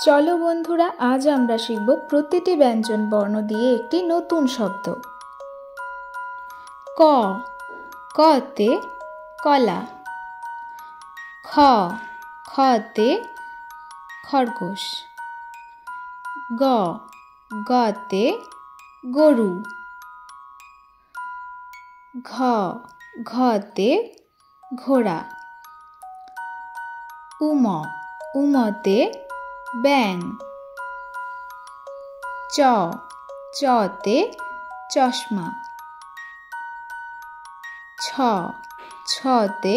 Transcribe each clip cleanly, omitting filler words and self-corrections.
চলো বন্ধুরা, আজ আমরা শিখব প্রতিটি ব্যঞ্জন বর্ণ দিয়ে একটি নতুন শব্দ। ক, কতে কলা। খ, খতে খরগোশ। গ, গতে গরু। ঘ, ঘতে ঘোড়া। উম, উমতে ব্যাঙ। চ, চতে চশমা। ছ, ছতে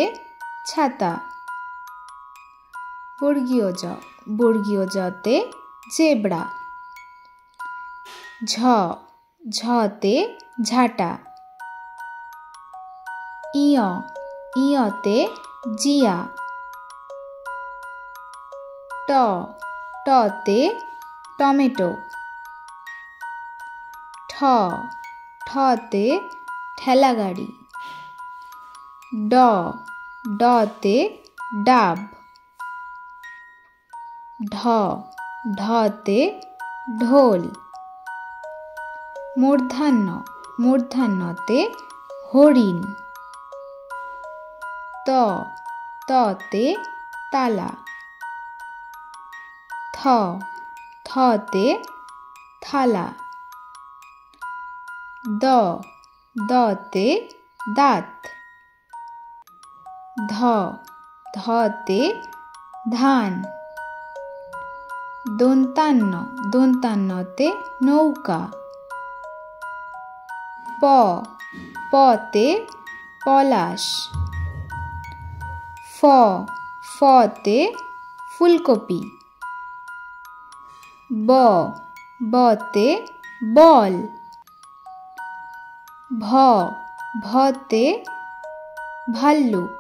ছাতা। বর্গীয় জ, বর্গীয় জতে জেব্রা। ঝ, ঝতে ঝাঁটা। ইয়, ইয়তে জিয়া। ট, টতে টমেটো। ঠ, ঠতে ঠেলাগাড়ি। ড, ডতে ডাব। ঢ, ঢতে ঢোল। মূর্ধন্য, মূর্ধন্যতে হরিণ। ত, ততে তালা। থ, থতে থালা। দ, দতে দাঁত। ধ, ধতে ধান। দন্তান্ন, দন্তান্নতে নৌকা। প, পতে পলাশ। ফ, ফতে ফুলকপি। ব, বতে বল। ভ, ভতে ভাল্লুক।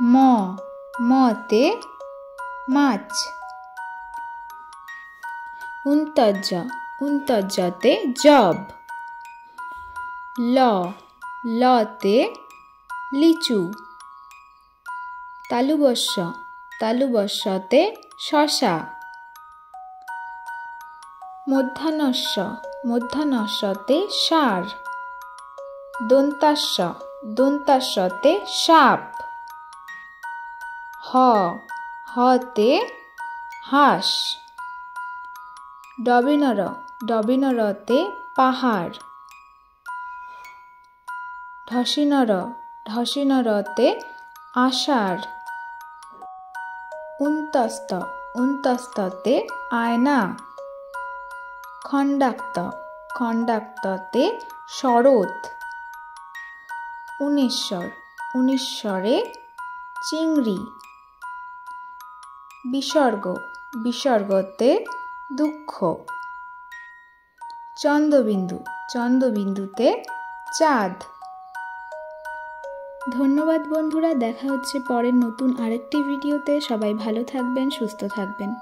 ম, মতে মাছ। উন্তজ, উন্তজতে জব। ল, লতে লিচু। তালুবস্য, তালুবস্যতে শসা। মধ্যাহ্নস্য, মধ্যাহ্নস্যতে ষাঁড়। দন্তাস্য, দন্তাস্যতে সাপ। হ, হতে হাঁস। ডবিনর, ডবিনরতে পাহাড়। ঢসিনর, ঢসিনরতে আষাঢ়। উন্তস্ত, উন্তস্ততে আয়না। খণ্ডাক্ত, খণ্ডাক্ততে শরৎ। উনিশ্বর, উনিশ্বরে চিংড়ি। বিসর্গ, বিসর্গতে দুঃখ। চন্দ্রবিন্দু, চন্দ্রবিন্দুতে চাঁদ। ধন্যবাদ বন্ধুরা, দেখা হচ্ছে পরের নতুন আরেকটি ভিডিওতে। সবাই ভালো থাকবেন, সুস্থ থাকবেন।